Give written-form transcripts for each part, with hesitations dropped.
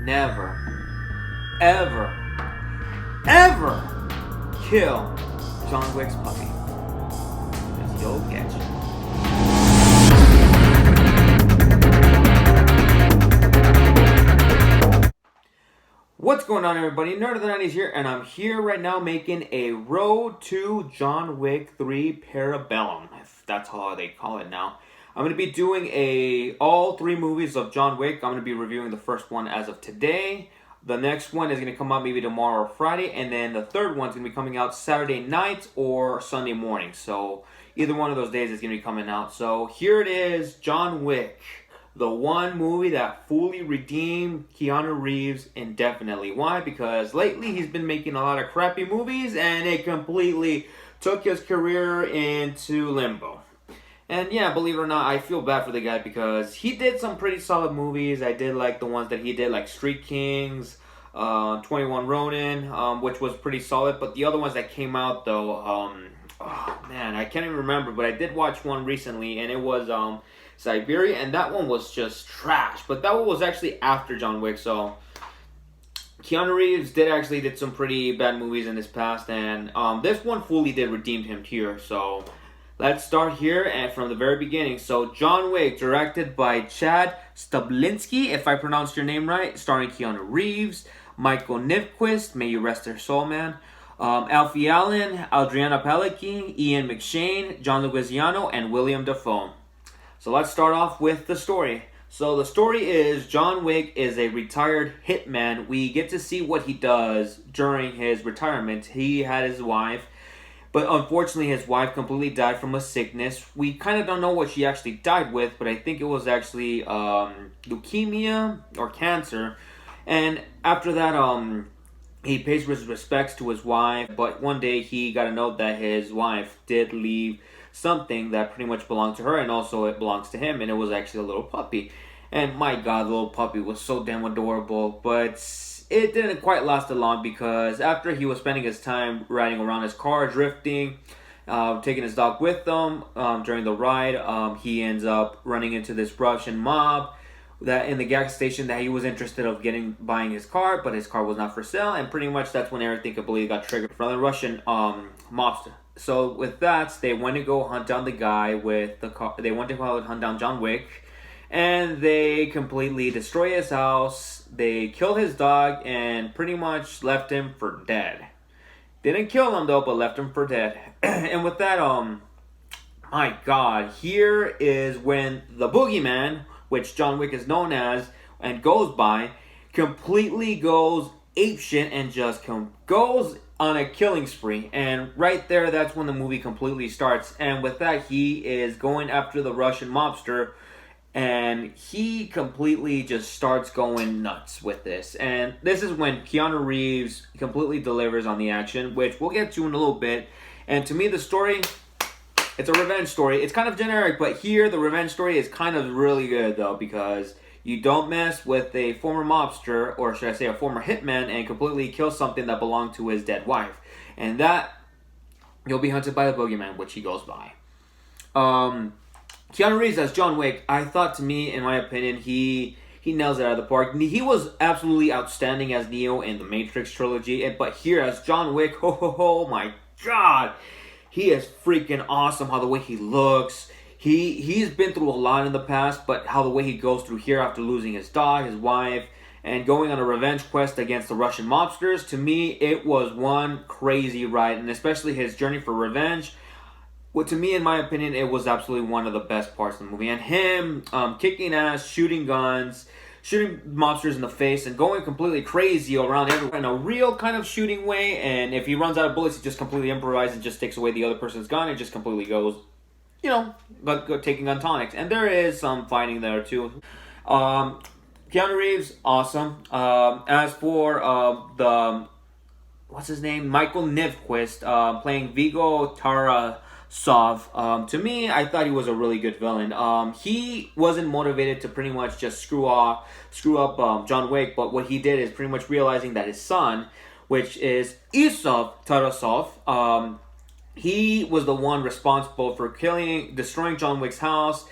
never, ever, ever kill John Wick's puppy. Because you'll get you. What's going on, everybody? Nerd of the 90s here, and I'm here right now making a Road to John Wick 3 Parabellum, if that's how they call it now. I'm going to be doing all three movies of John Wick. I'm going to be reviewing the first one as of today. The next one is going to come out maybe tomorrow or Friday, and then the third one's going to be coming out Saturday night or Sunday morning. So either one of those days is going to be coming out. So here it is, John Wick. The one movie that fully redeemed Keanu Reeves indefinitely. Why? Because lately he's been making a lot of crappy movies and it completely took his career into limbo. And yeah, believe it or not, I feel bad for the guy because he did some pretty solid movies. I did like the ones that he did, like Street Kings, 21 Ronin, which was pretty solid. But the other ones that came out though, oh man, I can't even remember. But I did watch one recently and it was Siberia, and that one was just trash. But that one was actually after John Wick, so Keanu Reeves did some pretty bad movies in his past, and this one fully did redeem him here. So let's start here and from the very beginning. So John Wick, directed by Chad Stahelski, if I pronounced your name right, starring Keanu Reeves, Michael Nyqvist, may you rest their soul, man. Alfie Allen, Adriana Palicki, Ian McShane, John Leguizamo, and William Dafoe. So let's start off with the story. So the story is John Wick is a retired hitman. We get to see what he does during his retirement. He had his wife, but unfortunately his wife completely died from a sickness. We kind of don't know what she actually died with, but I think it was actually leukemia or cancer. And after that, he pays his respects to his wife, but one day he got a note that his wife did leave something that pretty much belonged to her, and also it belongs to him, and it was actually a little puppy. And my god, the little puppy was so damn adorable, but it didn't quite last long because after he was spending his time riding around his car, drifting, taking his dog with him during the ride, he ends up running into this Russian mob that in the gas station that he was interested of buying his car, but his car was not for sale, and pretty much that's when everything completely got triggered from the Russian mobster. So with that, they went to go hunt down the guy with the car. They went to go hunt down John Wick, and they completely destroy his house. They kill his dog and pretty much left him for dead. Didn't kill him though, but left him for dead. And with that, my God, here is when the boogeyman, which John Wick is known as and goes by, completely goes apeshit and just goes on a killing spree. And right there, that's when the movie completely starts. And with that, he is going after the Russian mobster, and he completely just starts going nuts with this. And this is when Keanu Reeves completely delivers on the action, which we'll get to in a little bit. And to me, the story, it's a revenge story. It's kind of generic, but here the revenge story is kind of really good though, because you don't mess with a former mobster, or should I say a former hitman, and completely kill something that belonged to his dead wife. And that, you'll be hunted by the boogeyman, which he goes by. Keanu Reeves as John Wick, I thought, to me, in my opinion, he nails it out of the park. He was absolutely outstanding as Neo in the Matrix trilogy, but here as John Wick, oh my God, he is freaking awesome. How the way he looks. He's been through a lot in the past, but how the way he goes through here after losing his dog, his wife, and going on a revenge quest against the Russian mobsters, to me, it was one crazy ride, and especially his journey for revenge. Well, to me, in my opinion, it was absolutely one of the best parts of the movie. And him kicking ass, shooting guns, shooting mobsters in the face, and going completely crazy around everywhere in a real kind of shooting way. And if he runs out of bullets, he just completely improvises and just takes away the other person's gun and just completely goes, taking gun tonics. And there is some fighting there too. Keanu Reeves, awesome. As for what's his name? Michael Nyqvist, playing Viggo Tarasov. To me, I thought he was a really good villain. He wasn't motivated to pretty much just screw up John Wick, but what he did is pretty much realizing that his son, which is Isov Tarasov, he was the one responsible for destroying John Wick's house,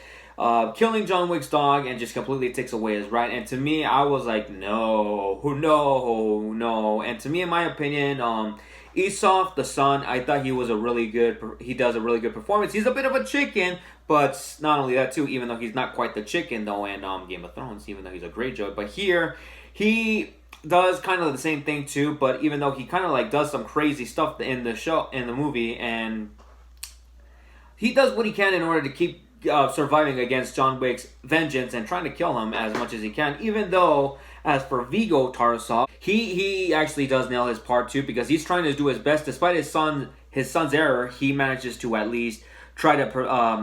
killing John Wick's dog and just completely takes away his right. And to me, I was like, no, no, no. And to me, in my opinion, Esau, the son, I thought he does a really good performance. He's a bit of a chicken, but not only that too, even though he's not quite the chicken though in Game of Thrones, even though he's a great joke. But here, he does kind of the same thing too, but even though he kind of like does some crazy stuff in the movie, and he does what he can in order to keep surviving against John Wick's vengeance and trying to kill him as much as he can. Even though, as for Viggo Tarasov, he actually does nail his part too, because he's trying to do his best despite his son's error. He manages to at least try to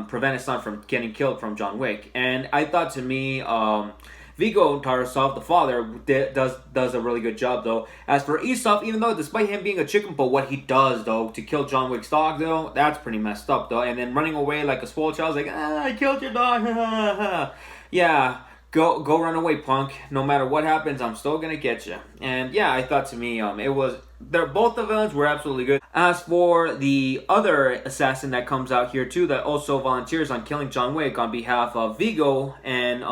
prevent his son from getting killed from John Wick. And I thought, to me, Viggo Tarasov, the father, does a really good job though. As for Esau, even though despite him being a chicken, but what he does though to kill John Wick's dog though, that's pretty messed up though. And then running away like a spoiled child, like, I killed your dog. Yeah, go run away, punk. No matter what happens, I'm still gonna get you. And yeah, I thought, to me, both the villains were absolutely good. As for the other assassin that comes out here too, that also volunteers on killing John Wick on behalf of Viggo and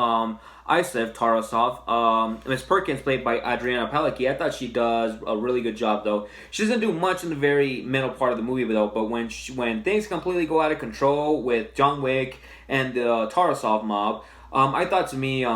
Islip Tarasov, Miss Perkins, played by Adriana Palicki, I thought she does a really good job though. She doesn't do much in the very middle part of the movie though, but when things completely go out of control with John Wick and the Tarasov mob, I thought, to me,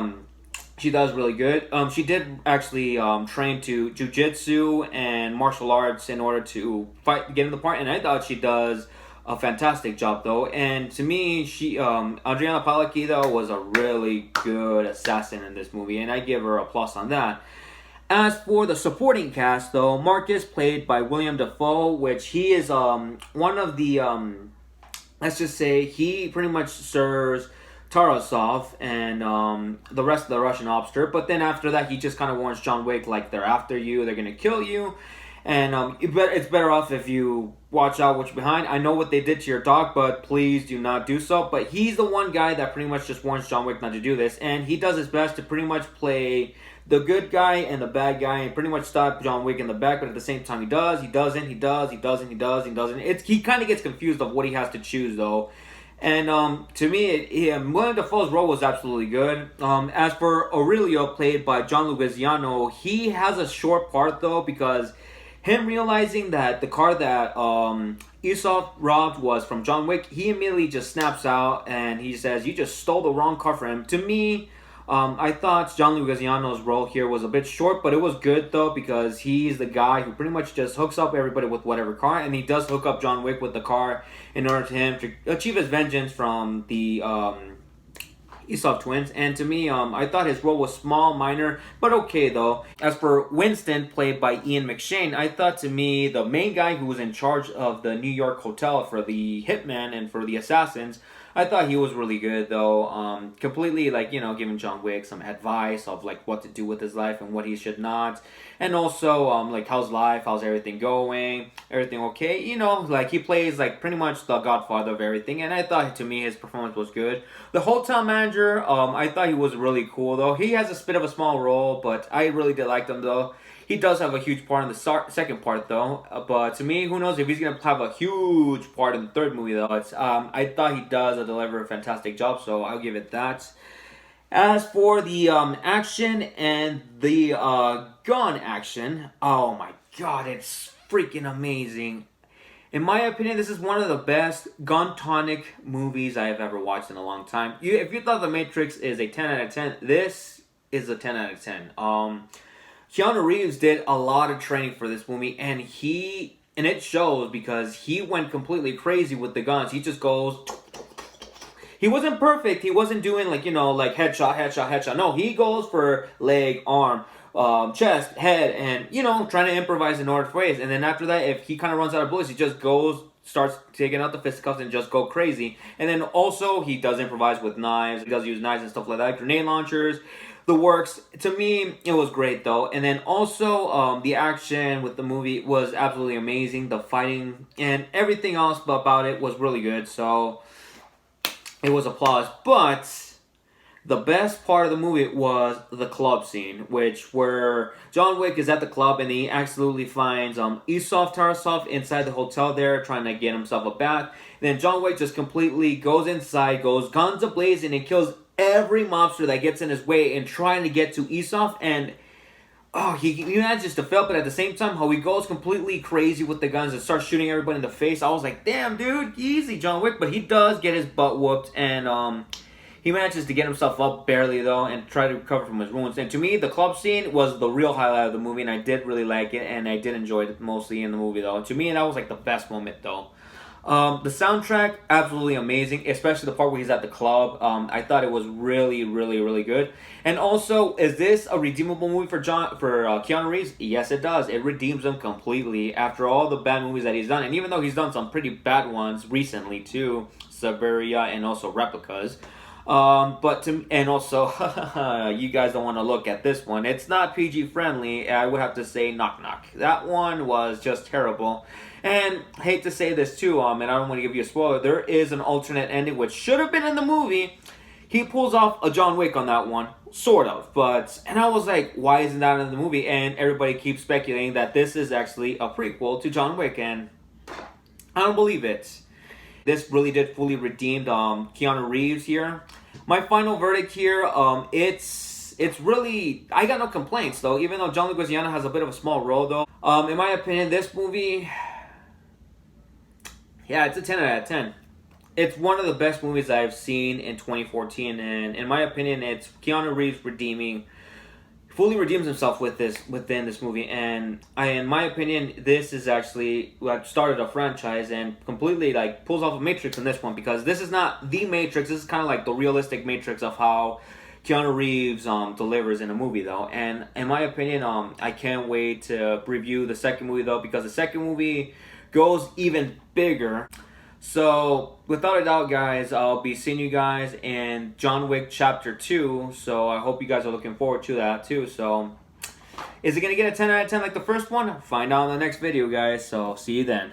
she does really good. She did actually train to jujitsu and martial arts in order to get in the part, and I thought she does a fantastic job though. And to me, Adriana Palicki though was a really good assassin in this movie, and I give her a plus on that. As for the supporting cast though, Marcus, played by William Dafoe, which he is one of the let's just say he pretty much serves Tarasov and the rest of the Russian obster, but then after that he just kind of warns John Wick, like, they're after you, they're gonna kill you, and it's better off if you watch out what you're behind. I know what they did to your dog, but please do not do so. But he's the one guy that pretty much just warns John Wick not to do this, and he does his best to pretty much play the good guy and the bad guy and pretty much stop John Wick in the back, but at the same time he doesn't. He kind of gets confused of what he has to choose though. And to me, William Dafoe's role was absolutely good. As for Aurelio, played by John Leguizamo, he has a short part though, because him realizing that the car that Esau robbed was from John Wick, he immediately just snaps out and he says, "You just stole the wrong car for him." To me, I thought John Leguizamo's role here was a bit short, but it was good though, because he's the guy who pretty much just hooks up everybody with whatever car, and he does hook up John Wick with the car in order for him to achieve his vengeance from the Esau twins. And to me, I thought his role was small, minor, but okay though. As for Winston, played by Ian McShane, I thought, to me, the main guy who was in charge of the New York hotel for the hitman and for the assassins, I thought he was really good though. Completely, like, giving John Wick some advice of like what to do with his life and what he should not, and also like how's life, how's everything going, everything okay? Like he plays like pretty much the godfather of everything, and I thought, to me, his performance was good. The hotel manager, I thought he was really cool though. He has a bit of a small role, but I really did like him though. He does have a huge part in the second part, though. But to me, who knows if he's going to have a huge part in the third movie, though. But I thought he does deliver a fantastic job, so I'll give it that. As for the action and the gun action, oh my god, it's freaking amazing. In my opinion, this is one of the best gun-tonic movies I have ever watched in a long time. If you thought The Matrix is a 10 out of 10, this is a 10 out of 10. Keanu Reeves did a lot of training for this movie, and it shows, because he went completely crazy with the guns. He just goes. He wasn't perfect. He wasn't doing like headshot. No, he goes for leg, arm, chest, head, and trying to improvise in order for ways. And then after that, if he kind of runs out of bullets, he just starts taking out the fisticuffs and just go crazy. And then also he does improvise with knives. He does use knives and stuff like that, grenade launchers. The works. To me, it was great though. And then also the action with the movie was absolutely amazing. The fighting and everything else about it was really good. So it was applause. But The best part of the movie was the club scene, where John Wick is at the club and he absolutely finds Isov Tarasov inside the hotel there trying to get himself a bath. Then John Wick just completely goes inside, goes guns a-blazing, and kills every mobster that gets in his way and trying to get to Isov. And oh, he manages to fail, but at the same time, how he goes completely crazy with the guns and starts shooting everybody in the face. I was like, damn, dude, easy, John Wick. But he does get his butt whooped, and he manages to get himself up barely, though, and try to recover from his wounds. And to me, the club scene was the real highlight of the movie, and I did really like it, and I did enjoy it mostly in the movie, though. To me, that was like the best moment, though. The soundtrack, absolutely amazing, especially the part where he's at the club. I thought it was really, really, really good. And also, is this a redeemable movie for Keanu Reeves? Yes, it does. It redeems him completely after all the bad movies that he's done. And even though he's done some pretty bad ones recently too, Siberia and also Replicas. And also, you guys don't want to look at this one. It's not PG friendly. I would have to say Knock Knock. That one was just terrible. And hate to say this too, and I don't want to give you a spoiler. There is an alternate ending which should have been in the movie. He pulls off a John Wick on that one, sort of. And I was like, why isn't that in the movie? And everybody keeps speculating that this is actually a prequel to John Wick, and I don't believe it. This really did fully redeem Keanu Reeves here. My final verdict here, it's really, I got no complaints though, even though John Leguizamo has a bit of a small role though. In my opinion, this movie, yeah, it's a 10 out of 10. It's one of the best movies I've seen in 2014, and in my opinion, it's Keanu Reeves fully redeems himself within this movie, and in my opinion, this is actually what started a franchise and completely like pulls off a Matrix in this one, because this is not the Matrix. This is kind of like the realistic Matrix of how Keanu Reeves delivers in a movie though. And in my opinion, I can't wait to review the second movie though, because the second movie goes even bigger. So, without a doubt, guys, I'll be seeing you guys in John Wick Chapter 2. So, I hope you guys are looking forward to that, too. So, is it going to get a 10 out of 10 like the first one? Find out in the next video, guys. So, see you then.